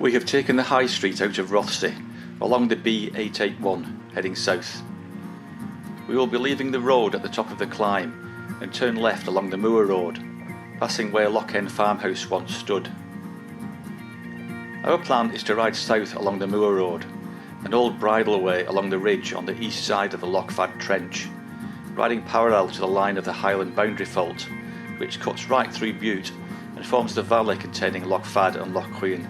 We have taken the high street out of Rothesay, along the B881, heading south. We will be leaving the road at the top of the climb and turn left along the Moor Road, passing where Loch End farmhouse once stood. Our plan is to ride south along the Moor Road, an old bridleway along the ridge on the east side of the Loch Fad Trench, riding parallel to the line of the Highland Boundary Fault, which cuts right through Bute and forms the valley containing Loch Fad and Loch Cuin.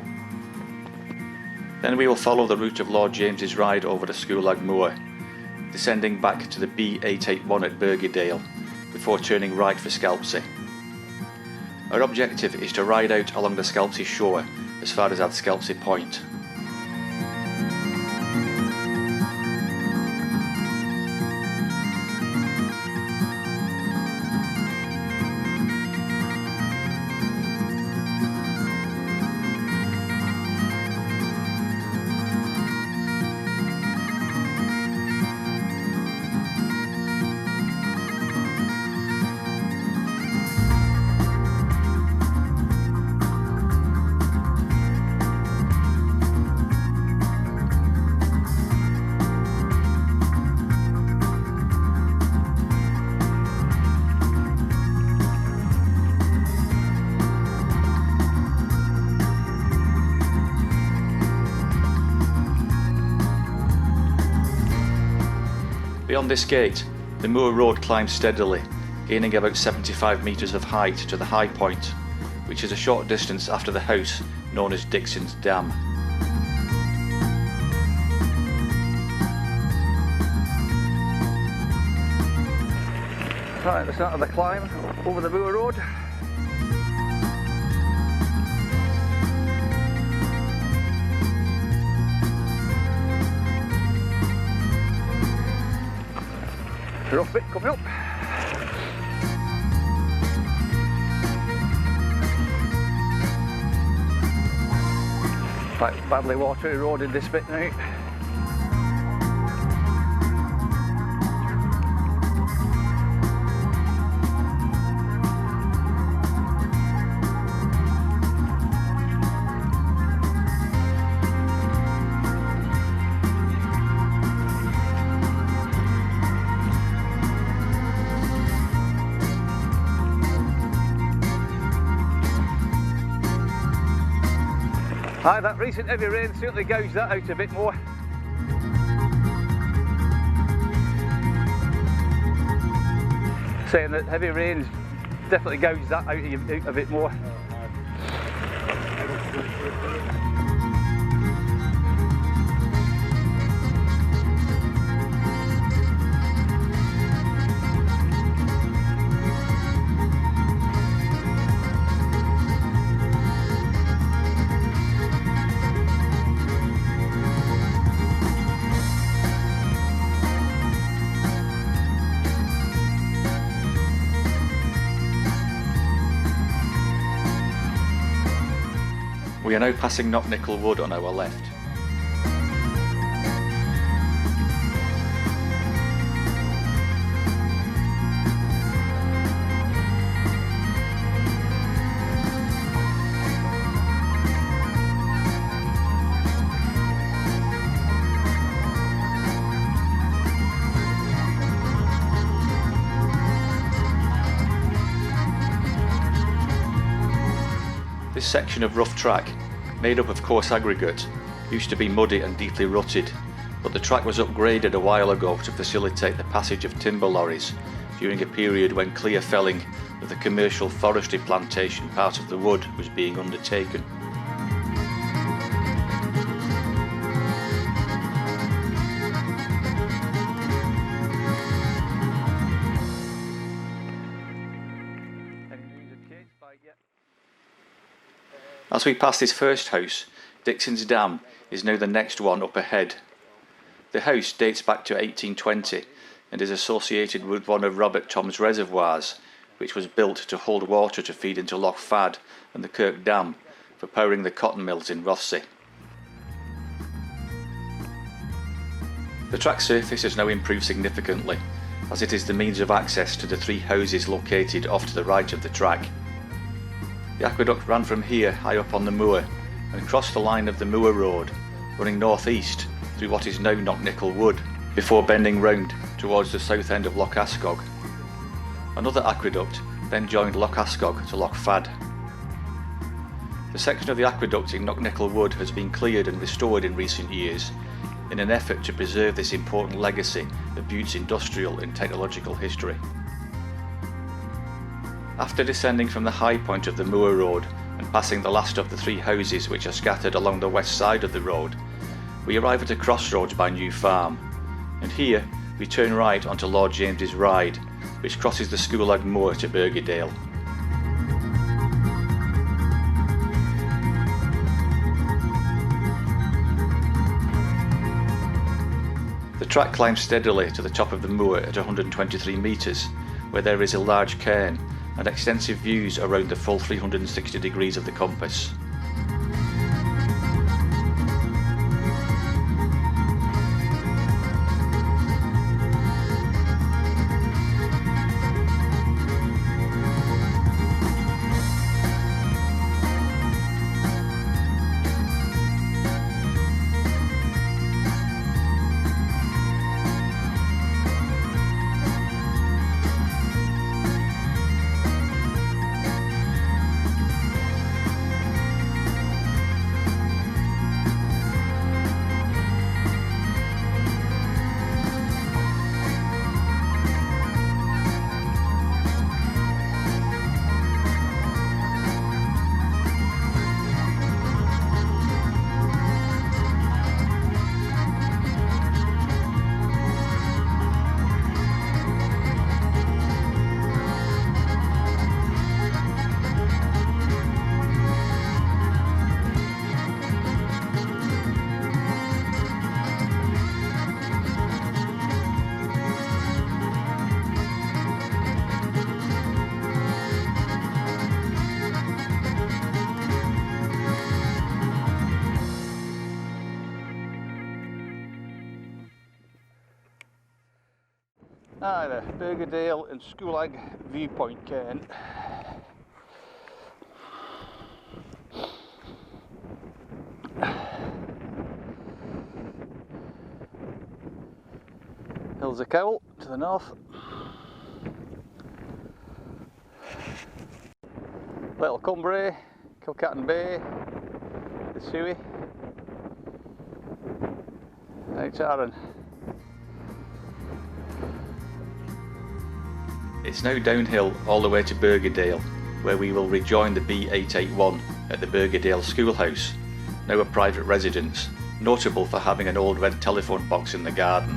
Then we will follow the route of Lord James's ride over the Scoulag Moor, descending back to the B881 at Bergedale, before turning right for Scalpsie. Our objective is to ride out along the Scalpsie shore as far as Ardscalpsie Point. Beyond this gate, the Moor Road climbs steadily, gaining about 75 metres of height to the high point, which is a short distance after the house known as Dixon's Dam. Right at the start of the climb over the Moor Road. Rough bit coming up. Quite badly water eroded this bit now. Aye, that recent heavy rain certainly gouged that out a bit more. Saying that heavy rains definitely gouged that out a bit more. We are now passing Knocknickel Wood on our left. This section of rough track, made up of coarse aggregate, used to be muddy and deeply rutted, but the track was upgraded a while ago to facilitate the passage of timber lorries during a period when clear felling of the commercial forestry plantation part of the wood was being undertaken. As we pass this first house, Dixon's Dam is now the next one up ahead. The house dates back to 1820 and is associated with one of Robert Thom's reservoirs, which was built to hold water to feed into Loch Fad and the Kirk Dam for powering the cotton mills in Rothesay. The track surface has now improved significantly, as it is the means of access to the three houses located off to the right of the track. The aqueduct ran from here high up on the moor and cross the line of the Moor Road, running north-east through what is now Knocknickel Wood, before bending round towards the south end of Loch Ascog. Another aqueduct then joined Loch Ascog to Loch Fad. The section of the aqueduct in Knocknickel Wood has been cleared and restored in recent years in an effort to preserve this important legacy of Bute's industrial and technological history. After descending from the high point of the Moor Road and passing the last of the 3 houses which are scattered along the west side of the road, we arrive at a crossroads by New Farm, and here we turn right onto Lord James's Ride, which crosses the Scoulag Moor to Bergedale. The track climbs steadily to the top of the moor at 123 metres, where there is a large cairn and extensive views around the full 360 degrees of the compass. Aye, the Bergedale and Scoulag viewpoint cairn. Hills of Cowell to the north. Little Cumbria, Kilcatton Bay, the Suey, out Arran. It's now downhill all the way to Bergedale, where we will rejoin the B881 at the Bergedale Schoolhouse, now a private residence, notable for having an old red telephone box in the garden.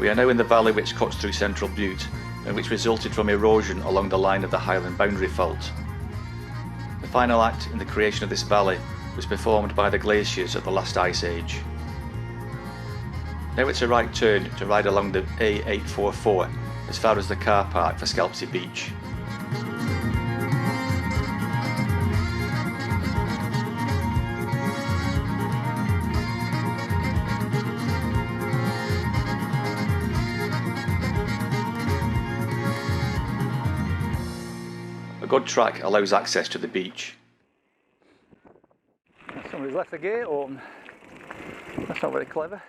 We are now in the valley which cuts through Central Bute and which resulted from erosion along the line of the Highland Boundary Fault. The final act in the creation of this valley was performed by the glaciers of the last ice age. Now it's a right turn to ride along the A844 as far as the car park for Scalpsie Beach. A good track allows access to the beach. Somebody's left the gate open. That's not very clever.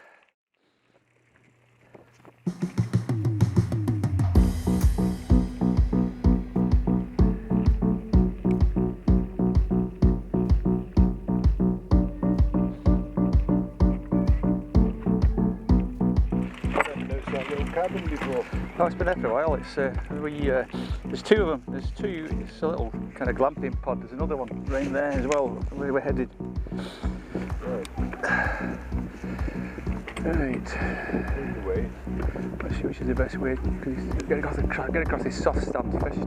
Cabin before. Oh, it's been there for a while. It's there's two of them. There's two. It's a little kind of glamping pod. There's another one right there as well. Where we're headed. Right. Let's see which is the best way. Get across this soft stamp first.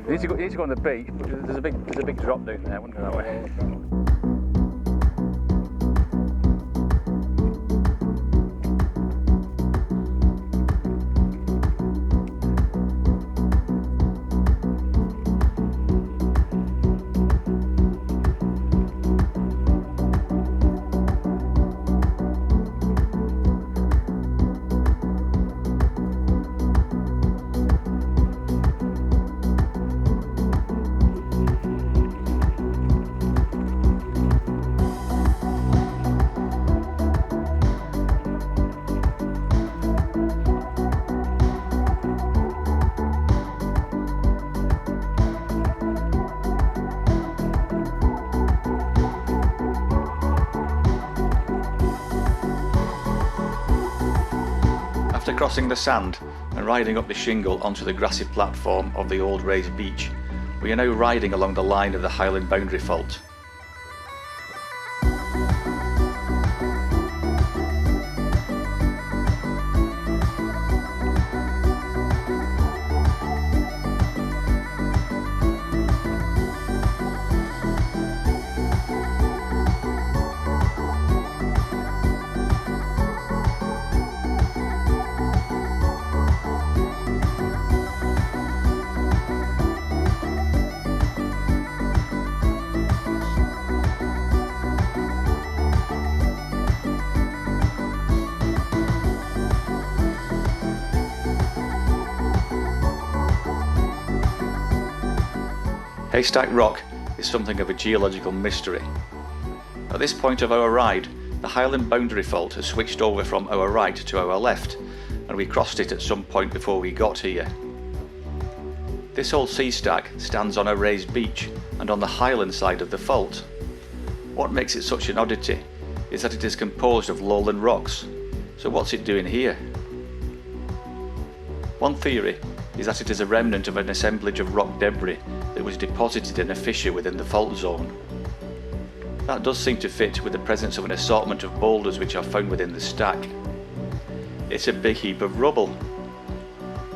You need to go on the beach, but there's a big drop down there. I wouldn't go that way. After crossing the sand and riding up the shingle onto the grassy platform of the old raised beach, we are now riding along the line of the Highland Boundary Fault. Haystack Rock is something of a geological mystery. At this point of our ride, the Highland Boundary Fault has switched over from our right to our left, and we crossed it at some point before we got here. This old sea stack stands on a raised beach and on the highland side of the fault. What makes it such an oddity is that it is composed of lowland rocks. So what's it doing here? One theory is that it is a remnant of an assemblage of rock debris that was deposited in a fissure within the fault zone. That does seem to fit with the presence of an assortment of boulders which are found within the stack. It's a big heap of rubble,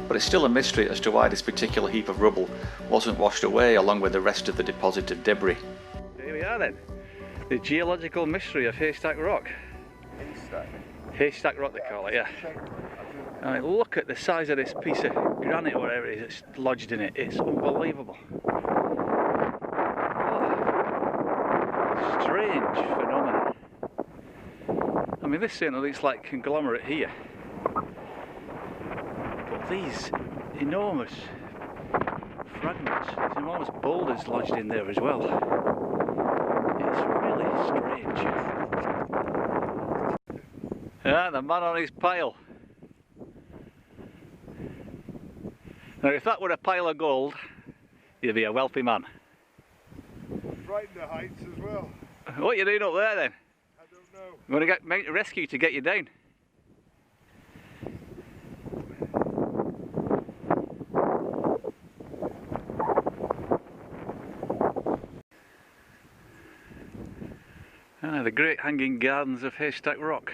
but it's still a mystery as to why this particular heap of rubble wasn't washed away along with the rest of the deposit of debris. Here we are then, the geological mystery of Haystack Rock. Haystack Rock they call it, yeah. I mean, look at the size of this piece of granite or whatever it is that's lodged in it. It's unbelievable. Oh, strange phenomenon. I mean, this certainly looks like conglomerate here. But these enormous fragments, these enormous boulders lodged in there as well. It's really strange. Yeah, the man on his pile. Now if that were a pile of gold, you'd be a wealthy man. Right in the heights as well. What are you doing up there then? I don't know. I'm going to make a rescue to get you down. The great hanging gardens of Haystack Rock.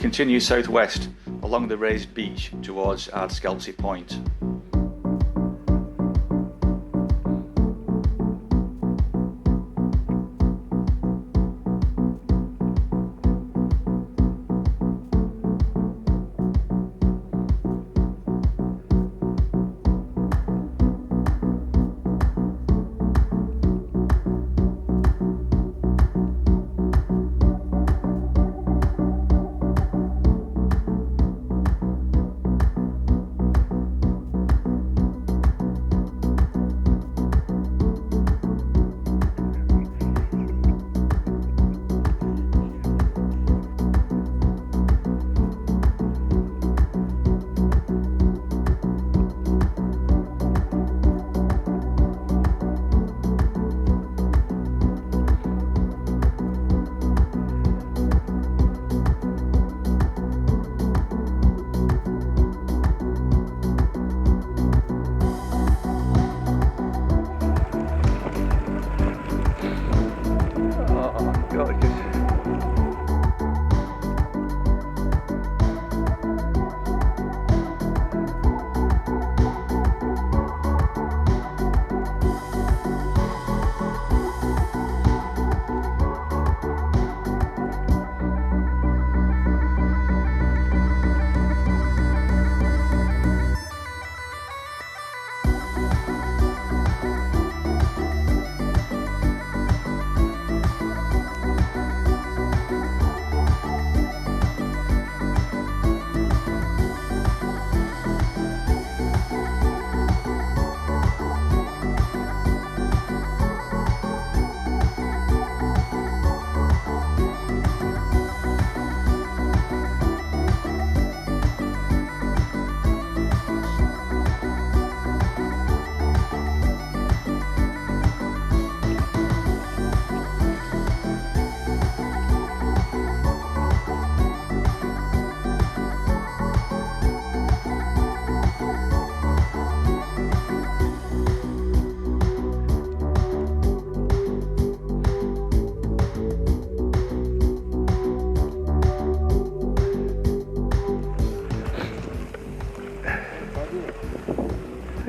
continue southwest along the raised beach towards Ardscalpsie Point.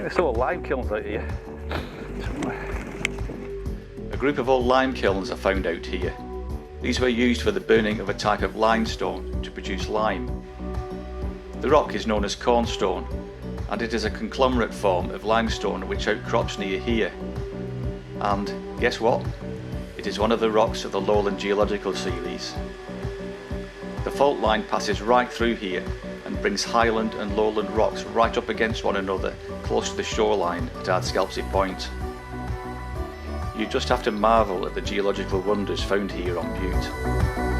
There's still lime kilns out here. A group of old lime kilns are found out here. These were used for the burning of a type of limestone to produce lime. The rock is known as cornstone, and it is a conglomerate form of limestone which outcrops near here. And guess what? It is one of the rocks of the lowland geological series. The fault line passes right through here and brings highland and lowland rocks right up against one another close to the shoreline at Ardscalpsie Point. You just have to marvel at the geological wonders found here on Bute.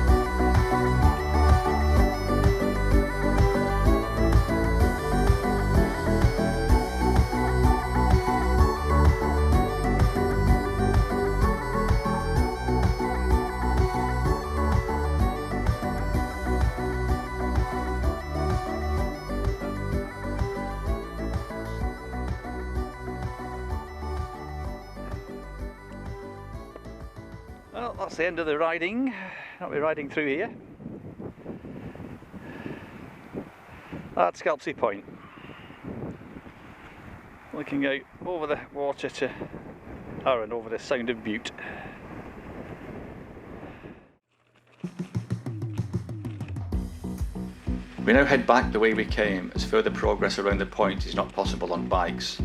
Well, that's the end of the riding. Not be riding through here. Ardscalpsie Point. Looking out over the water to and over the Sound of Bute. We now head back the way we came, as further progress around the point is not possible on bikes.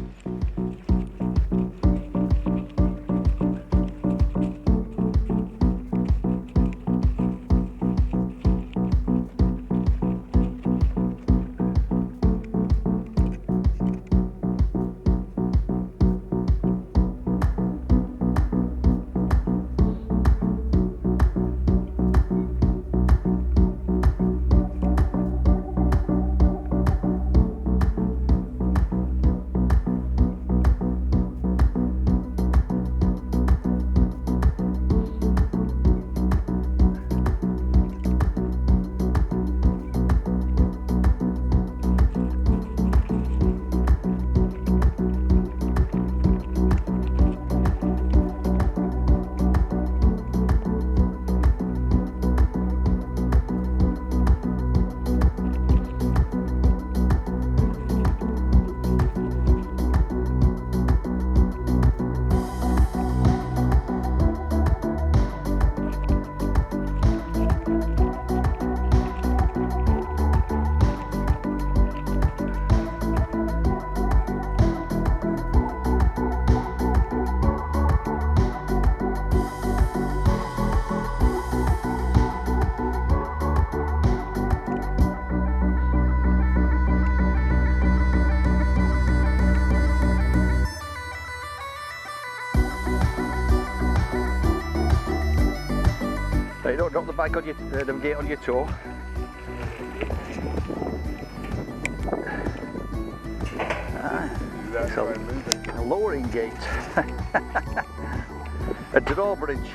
Right, don't drop the bike on your the gate on your toe. That's So- why I'm moving. A lowering gate. A drawbridge.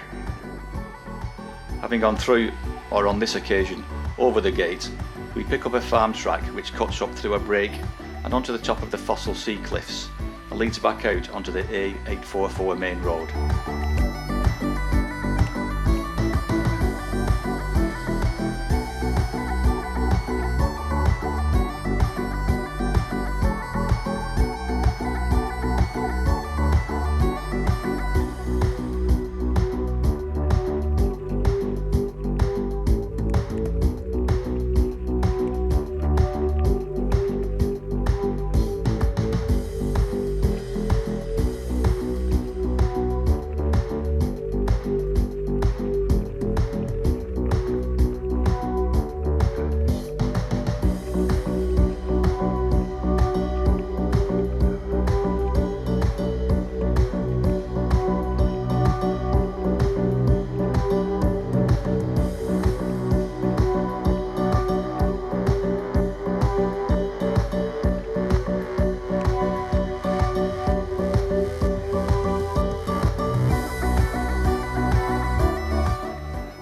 Having gone through, or on this occasion, over the gate, we pick up a farm track which cuts up through a break and onto the top of the Fossil Sea cliffs and leads back out onto the A844 main road.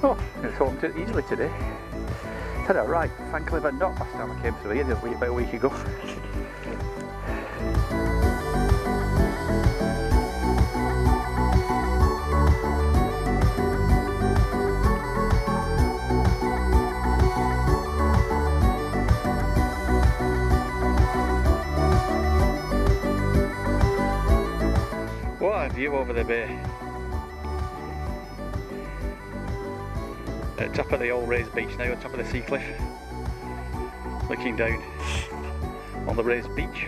Oh, it's opened easily today. Had a right fan clever knot last time I came through here about a week ago. What a view over the bay. At the top of the old raised beach now, on top of the sea cliff, looking down on the raised beach.